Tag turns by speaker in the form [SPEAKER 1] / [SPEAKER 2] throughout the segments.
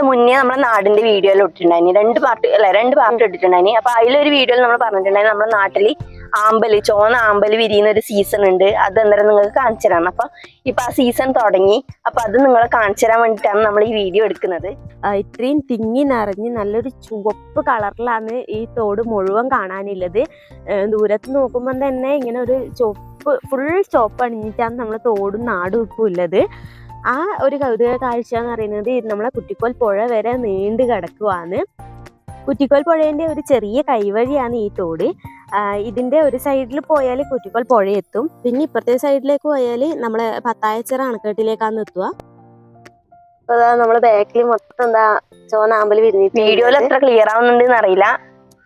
[SPEAKER 1] മുന്നേ നമ്മുടെ നാടിന്റെ വീഡിയോയിൽ ഇട്ടിട്ടുണ്ടായിനി, രണ്ട് പാർട്ട് ഇട്ടിട്ടുണ്ടായിനി. അപ്പൊ അതിലൊരു വീഡിയോയിൽ നമ്മൾ പറഞ്ഞിട്ടുണ്ടായിരുന്നു നമ്മുടെ നാട്ടില് ചോന്ന ആമ്പല് വിരിയുന്ന ഒരു സീസൺ ഉണ്ട്. അത് അന്നേരം നിങ്ങൾക്ക് കാണിച്ചു തരാം. അപ്പൊ ഇപ്പൊ ആ സീസൺ തുടങ്ങി. അപ്പൊ അത് നിങ്ങളെ കാണിച്ചു തരാൻ വേണ്ടിയിട്ടാണ് നമ്മൾ ഈ വീഡിയോ എടുക്കുന്നത്.
[SPEAKER 2] ഇത്രയും തിങ്ങി നിറഞ്ഞ് നല്ലൊരു ചുവപ്പ് കളറിലാണ് ഈ തോട് മുഴുവൻ കാണാനുള്ളത്. ദൂരത്ത് നോക്കുമ്പോൾ തന്നെ ഇങ്ങനെ ഒരു ഫുൾ ചുവപ്പ് അണിഞ്ഞിട്ടാണ് നമ്മളെ തോടും നാടും ഇപ്പോൾ ഉള്ളത്. ആ ഒരു കൗതുക കാഴ്ച എന്ന് പറയുന്നത് നമ്മളെ കുറ്റിക്കോൽ പുഴ വരെ നീണ്ടു കിടക്കുവാണ്. കുറ്റിക്കോൽ പുഴേന്റെ ഒരു ചെറിയ കൈവഴിയാണ് ഈ തോട്. ഇതിന്റെ ഒരു സൈഡിൽ പോയാൽ കുറ്റിക്കോൽ പുഴ എത്തും. പിന്നെ ഇപ്പുറത്തെ സൈഡിലേക്ക് പോയാൽ നമ്മളെ പത്തായച്ചിറ അണക്കെട്ടിലേക്കാണ് എത്തുക.
[SPEAKER 1] അപ്പൊ നമ്മള് ബാക്കിൽ മൊത്തം എന്താ ചോന്ന ആമ്പല് വിരിഞ്ഞിട്ട്, വീഡിയോയിൽ എത്ര ക്ലിയർ ആവുന്നുണ്ട് അറിയില്ല,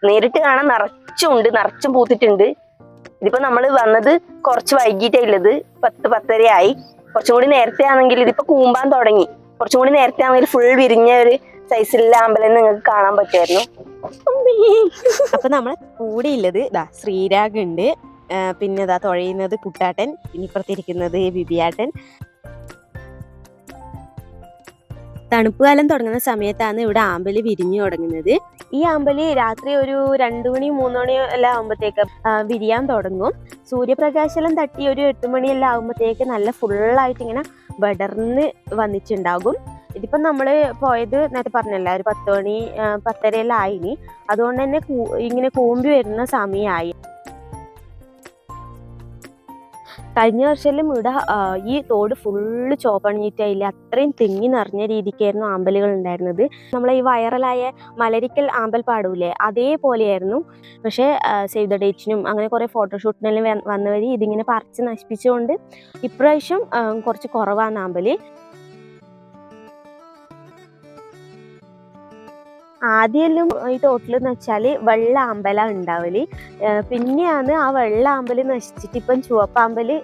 [SPEAKER 1] നേരിട്ട് കാണാൻ നിറച്ചും പൂത്തിട്ടുണ്ട്. ഇതിപ്പോ നമ്മള് വന്നത് കുറച്ച് വൈകിട്ടുള്ളത്, 10-10:30 ആയി. കുറച്ചും കൂടി നേരത്തെ ആണെങ്കിൽ ഇതിപ്പോ കൂമ്പാൻ തുടങ്ങി. കുറച്ചും കൂടി നേരത്തെ ആണെങ്കിൽ ഫുൾ വിരിഞ്ഞ ഒരു സൈസിലുള്ള അമ്പലം നിങ്ങൾക്ക് കാണാൻ പറ്റുമായിരുന്നു.
[SPEAKER 2] അപ്പൊ നമ്മളെ കൂടെ ഉള്ളത് ശ്രീരാഗ് ഉണ്ട്, പിന്നെ തുഴയുന്നത് കുട്ടാട്ടൻ, പിന്നെ ഇപ്പുറത്തിരിക്കുന്നത് ബിബിയാട്ടൻ. തണുപ്പ് കാലം തുടങ്ങുന്ന സമയത്താണ് ഇവിടെ ആമ്പല് വിരിഞ്ഞു തുടങ്ങുന്നത്. ഈ ആമ്പല് രാത്രി ഒരു 2 മണി 3 മണി എല്ലാം ആകുമ്പോഴത്തേക്ക് വിരിയാൻ തുടങ്ങും. സൂര്യപ്രകാശം തട്ടി ഒരു 8 മണിയെല്ലാം ആകുമ്പോഴത്തേക്ക് നല്ല ഫുള്ളായിട്ട് ഇങ്ങനെ വിടർന്ന് വന്നിട്ടുണ്ടാകും. ഇതിപ്പം നമ്മൾ പോയത് നേരത്തെ പറഞ്ഞല്ല, ഒരു 10 മണി 10:30 എല്ലാം ആയിനി. അതുകൊണ്ട് തന്നെ ഇങ്ങനെ കൂമ്പി വരുന്ന സമയമായി. കഴിഞ്ഞ വർഷമെല്ലാം ഇവിടെ ഈ തോട് ഫുള്ള് ചോപ്പണിഞ്ഞിട്ടായില്ല, അത്രയും തിങ്ങി നിറഞ്ഞ രീതിക്കായിരുന്നു ആമ്പലുകൾ ഉണ്ടായിരുന്നത്. നമ്മളെ ഈ വൈറലായ മലരിക്കൽ ആമ്പൽ പാടൂലേ, അതേപോലെയായിരുന്നു. പക്ഷേ സേവ് ദ ഡേറ്റിനും അങ്ങനെ കുറേ ഫോട്ടോഷൂട്ടിനെല്ലാം വന്നവർ ഇതിങ്ങനെ പറിച്ച് നശിപ്പിച്ചുകൊണ്ട് ഇപ്രാവശ്യം കുറച്ച് കുറവാണ് ആമ്പല്. ആദ്യമെല്ലാം ഈ തോട്ടിലെന്ന് വെച്ചാൽ വെള്ള ആമ്പല ഉണ്ടാവല്. പിന്നെയാണ് ആ വെള്ള ആമ്പല് നശിച്ചിട്ട് ഇപ്പം ചുവപ്പാമ്പല്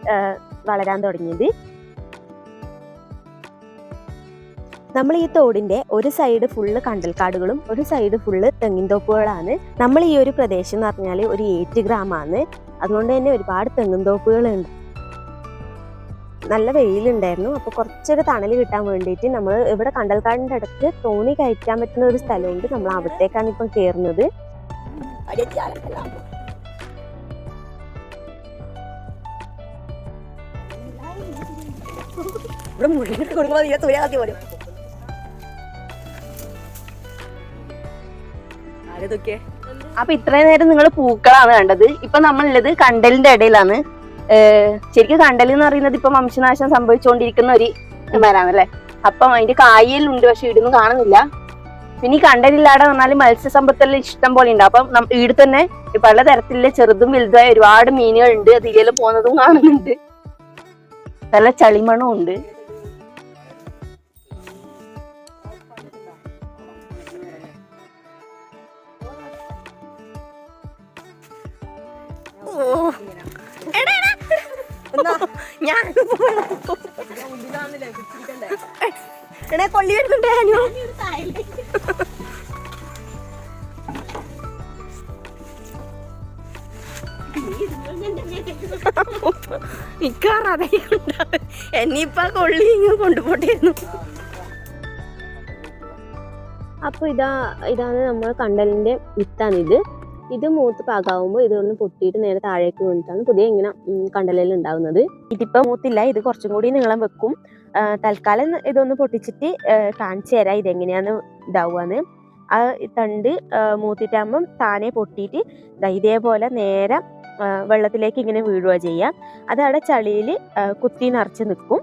[SPEAKER 2] വളരാൻ തുടങ്ങിയത്. നമ്മൾ ഈ തോടിന്റെ ഒരു സൈഡ് ഫുള്ള് കണ്ടൽക്കാടുകളും ഒരു സൈഡ് ഫുള്ള് തെങ്ങിൻതോപ്പുകളാണ്. നമ്മൾ ഈ ഒരു പ്രദേശം എന്ന് പറഞ്ഞാൽ ഒരു 8 ഗ്രാമാണ്. അതുകൊണ്ട് തന്നെ ഒരുപാട് തെങ്ങിൻതോപ്പുകളുണ്ട്. നല്ല വെയിലുണ്ടായിരുന്നു. അപ്പോൾ കുറച്ചൊരു തണൽ കിട്ടാൻ വേണ്ടിയിട്ട് നമ്മൾ ഇവിടെ കണ്ടൽക്കാടിൻ്റെ അടുത്ത് തോണി കയറ്റാൻ പറ്റുന്ന ഒരു സ്ഥലമുണ്ട്. നമ്മൾ അവിടത്തേക്കാണ് ഇപ്പം കയറുന്നത്.
[SPEAKER 1] അപ്പൊ ഇത്രയും നേരം നിങ്ങൾ പൂക്കളാണ് കണ്ടത്. ഇപ്പൊ നമ്മളുള്ളത് കണ്ടലിന്റെ ഇടയിലാണ്. ശരിക്കും കണ്ടൽ എന്ന് പറയുന്നത് ഇപ്പൊ വംശനാശം സംഭവിച്ചുകൊണ്ടിരിക്കുന്ന ഒരു മരമാണ് അല്ലെ. അപ്പം അതിന്റെ കായലുണ്ട്, പക്ഷെ ഇവിടുന്ന് കാണുന്നില്ല. പിന്നെ ഈ കണ്ടലില്ലാതെ പറഞ്ഞാൽ മത്സ്യസമ്പത്തെല്ലാം ഇഷ്ടം പോലെ ഉണ്ട്. അപ്പം ഇവിടെ തന്നെ പലതരത്തിലുള്ള ചെറുതും വലുതായ ഒരുപാട് മീനുകൾ ഉണ്ട്. അതിലെല്ലാം പോകുന്നതും കാണുന്നുണ്ട്. നല്ല ചളിമണവും ഉണ്ട്. കൊള്ളി വരുന്നുണ്ട്. എന്നിപ്പ കൊള്ളി ഇങ്ങ് കൊണ്ടുപോട്ടായിരുന്നു.
[SPEAKER 2] അപ്പൊ ഇതാണ് നമ്മൾ കണ്ടലിന്റെ വിത്താണിത്. ഇത് മൂത്ത് പാകാവുമ്പോൾ ഇതൊന്ന് പൊട്ടിയിട്ട് നേരെ താഴേക്ക് വീണിട്ടാണ് പുതിയ ഇങ്ങനെ കണ്ടലെല്ലാം ഉണ്ടാവുന്നത്. ഇതിപ്പോ മൂത്തില്ല, ഇത് കുറച്ചും കൂടി നീളം വെക്കും. തൽക്കാലം ഇതൊന്ന് പൊട്ടിച്ചിട്ട് കാണിച്ചു തരാം ഇതെങ്ങനെയാന്ന് ഇതാവുകയെന്ന്. ആ തണ്ട് മൂത്തിട്ടാകുമ്പം താനെ പൊട്ടിയിട്ട് ഇതേപോലെ നേരെ വെള്ളത്തിലേക്ക് ഇങ്ങനെ വീഴുക ചെയ്യാം. അതവിടെ ചളിയിൽ കുത്തി നിറച്ച് നിൽക്കും.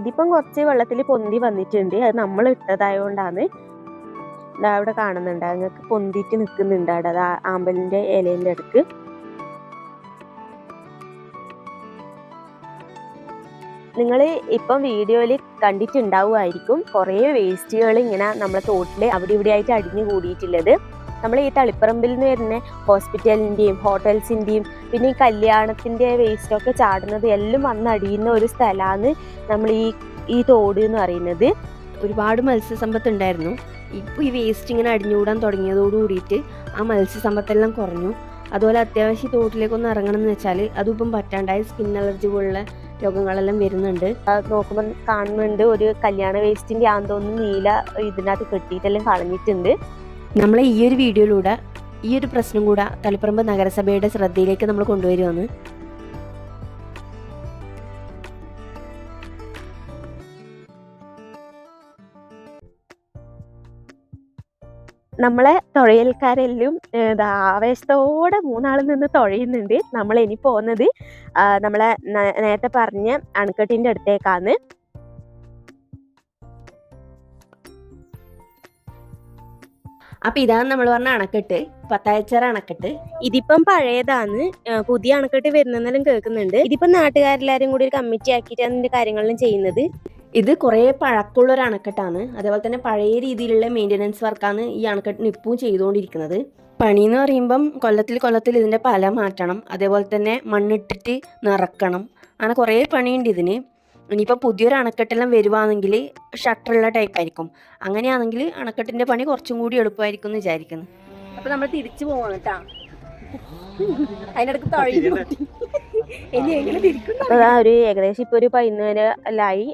[SPEAKER 2] ഇതിപ്പം കുറച്ച് വെള്ളത്തിൽ പൊന്തി വന്നിട്ടുണ്ട്. അത് നമ്മൾ ഇട്ടതായതുകൊണ്ടാണ്. അവിടെ കാണുന്നുണ്ട്, നിങ്ങൾക്ക് പൊന്തിയിട്ട് നിൽക്കുന്നുണ്ട് അവിടെ, അത് ആമ്പലിന്റെ ഇലേന്റെ അടുക്ക്. നിങ്ങൾ ഇപ്പം വീഡിയോയിൽ കണ്ടിട്ടുണ്ടാവുമായിരിക്കും കുറേ വേസ്റ്റുകൾ ഇങ്ങനെ നമ്മളെ തോട്ടിൽ അവിടെ ഇവിടെ ആയിട്ട് അടിഞ്ഞു കൂടിയിട്ടുള്ളത്. നമ്മൾ ഈ തളിപ്പറമ്പിൽ നിന്ന് വരുന്ന ഹോസ്പിറ്റലിൻ്റെയും ഹോട്ടൽസിൻ്റെയും പിന്നെ ഈ കല്യാണത്തിൻ്റെ വേസ്റ്റൊക്കെ ചാടുന്നത് എല്ലാം വന്നടിയുന്ന ഒരു സ്ഥലമാണ് നമ്മൾ ഈ തോട് എന്ന് പറയുന്നത്. ഒരുപാട് മത്സ്യസമ്പത്ത് ഉണ്ടായിരുന്നു. ഇപ്പോൾ ഈ വേസ്റ്റ് ഇങ്ങനെ അടിഞ്ഞുകൂടാൻ തുടങ്ങിയതോട് കൂടിയിട്ട് ആ മത്സ്യസമ്പത്തെല്ലാം കുറഞ്ഞു. അതുപോലെ അത്യാവശ്യം തോട്ടിലേക്കൊന്ന് ഇറങ്ങണം എന്ന് വെച്ചാൽ അതിപ്പം പറ്റാണ്ടായി. സ്കിൻ അലർജി പോലുള്ള രോഗങ്ങളെല്ലാം വരുന്നുണ്ട്. നോക്കുമ്പോൾ കാണുന്നുണ്ട് ഒരു കല്യാണ വേസ്റ്റിന്റെ ആന്തോന്ന് നീല ഇതിനകത്ത് കെട്ടിയിട്ടെല്ലാം കളഞ്ഞിട്ടുണ്ട്.
[SPEAKER 1] നമ്മളെ ഈ ഒരു വീഡിയോയിലൂടെ ഈ ഒരു പ്രശ്നം കൂടെ തളിപ്പറമ്പ് നഗരസഭയുടെ ശ്രദ്ധയിലേക്ക് നമ്മൾ കൊണ്ടുവരുവാണ്.
[SPEAKER 2] നമ്മളെ തുഴയൽക്കാരെല്ലാം ആവേശത്തോടെ 3 ആളിൽ നിന്ന് തുഴയുന്നുണ്ട്. നമ്മൾ ഇനി പോകുന്നത് നമ്മളെ നേരത്തെ പറഞ്ഞ അണക്കെട്ടിന്റെ അടുത്തേക്കാണ്.
[SPEAKER 1] അപ്പൊ ഇതാണ് നമ്മൾ പറഞ്ഞ അണക്കെട്ട്, പത്തായച്ചാറ അണക്കെട്ട്.
[SPEAKER 2] ഇതിപ്പം പഴയതാണ്, പുതിയ അണക്കെട്ട് വരുന്നെന്നെല്ലാം കേൾക്കുന്നുണ്ട്. ഇതിപ്പം നാട്ടുകാരെല്ലാരും കൂടി ഒരു കമ്മിറ്റി ആക്കിയിട്ട് അതിന്റെ കാര്യങ്ങളെല്ലാം ചെയ്യുന്നത്.
[SPEAKER 1] ഇത് കുറേ പഴക്കമുള്ള ഒരു അണക്കെട്ടാണ്. അതേപോലെ തന്നെ പഴയ രീതിയിലുള്ള മെയിൻ്റനൻസ് വർക്കാണ് ഈ അണക്കെട്ടിന് ഇപ്പം ചെയ്തുകൊണ്ടിരിക്കുന്നത്. പണി എന്ന് പറയുമ്പം കൊല്ലത്തിൽ ഇതിൻ്റെ പല മാറ്റണം, അതേപോലെ തന്നെ മണ്ണിട്ടിട്ട് നിറക്കണം, അങ്ങനെ കുറേ പണിയുണ്ട് ഇതിന്. ഇനിയിപ്പോൾ പുതിയൊരു അണക്കെട്ടെല്ലാം വരുവാണെങ്കിൽ ഷട്ടറുള്ള ടൈപ്പ് ആയിരിക്കും. അങ്ങനെയാണെങ്കിൽ അണക്കെട്ടിൻ്റെ പണി കുറച്ചും കൂടി എളുപ്പമായിരിക്കും എന്ന് വിചാരിക്കുന്നു. അപ്പോൾ നമ്മൾ തിരിച്ചു പോവാണ് കേട്ടോ. അതിനിടക്ക് ഇനി എങ്ങനെ തിരിക്കും?
[SPEAKER 2] ഒരു ഏകദേശം ഇപ്പൊ ഒരു 11 എല്ലായി.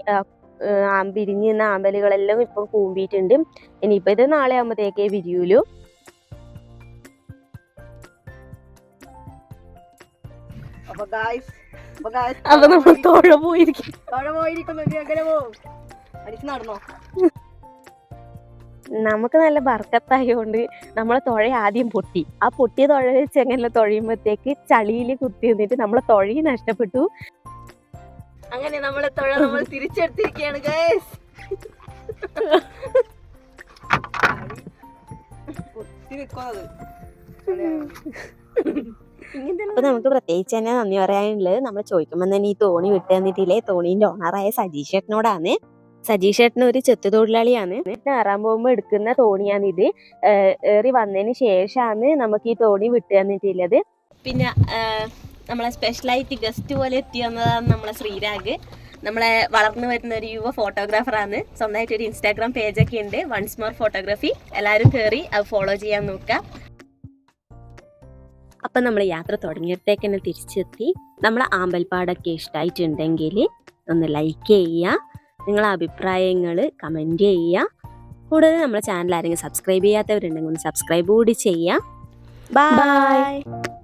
[SPEAKER 2] വിരിഞ്ഞ് നിന്ന ആമ്പലുകളെല്ലാം ഇപ്പൊ കൂമ്പിയിട്ടുണ്ട്. ഇനിയിപ്പോ ഇത് നാളെ ആകുമ്പോഴത്തേക്കേ വിരിയൂലു.
[SPEAKER 1] അപ്പൊ നമ്മൾ തോഴ പോയിരിക്കും.
[SPEAKER 2] നമുക്ക് നല്ല ബർക്കത്തായോണ്ട് നമ്മളെ തുഴ ആദ്യം പൊട്ടി. ആ പൊട്ടിയ തുഴ വെച്ച് എങ്ങനെ തുഴയുമ്പോഴത്തേക്ക് ചളിയിൽ കുത്തി നിന്നിട്ട് നമ്മളെ തുഴയും നഷ്ടപ്പെട്ടു.
[SPEAKER 1] അങ്ങനെ നമ്മളെ തുഴ നമ്മൾ തിരിച്ചെടുത്തിരിക്കുകയാണ് ഗൈസ്.
[SPEAKER 2] അപ്പൊ നമുക്ക് പ്രത്യേകിച്ച് തന്നെ നന്ദി പറയാനുള്ളത്, നമ്മൾ ചോദിക്കുമ്പോൾ തന്നെ ഈ തോണി വിട്ടു തന്നിട്ടില്ലേ, തോണീന്റെ ഓണറായ സജീഷ് ചേട്ടനോടാണ്. സജീഷ് ചേട്ടൻ ഒരു ചെത്തു തൊഴിലാളിയാണ്. കയറാൻ പോകുമ്പോൾ എടുക്കുന്ന തോണിയാണിത്. ഏറി വന്നതിന് ശേഷമാണ് നമുക്ക് ഈ തോണി വിട്ടു തന്നിട്ടുള്ളത്. പിന്നെ നമ്മളെ സ്പെഷ്യലായിട്ട് ഗസ്റ്റ് പോലെ എത്തി വന്നതാണ് നമ്മളെ ശ്രീരാഗ്. നമ്മളെ വളർന്നു വരുന്ന ഒരു യുവ ഫോട്ടോഗ്രാഫറാണ്. സ്വന്തമായിട്ട് ഒരു ഇൻസ്റ്റാഗ്രാം പേജൊക്കെ ഉണ്ട്, വൺസ് മോർ ഫോട്ടോഗ്രാഫി. എല്ലാവരും കയറി അത് ഫോളോ ചെയ്യാൻ നോക്കുക. അപ്പം നമ്മൾ യാത്ര തുടങ്ങിയിടത്തേക്ക് തന്നെ തിരിച്ചെത്തി. നമ്മളെ ആമ്പൽപ്പാടൊക്കെ ഇഷ്ടമായിട്ടുണ്ടെങ്കിൽ ഒന്ന് ലൈക്ക് ചെയ്യുക, നിങ്ങളെ അഭിപ്രായങ്ങൾ കമൻറ്റ് ചെയ്യുക. കൂടാതെ നമ്മളെ ചാനൽ ആരെങ്കിലും സബ്സ്ക്രൈബ് ചെയ്യാത്തവരുണ്ടെങ്കിൽ ഒന്ന് സബ്സ്ക്രൈബ് കൂടി ചെയ്യുക. ബൈ.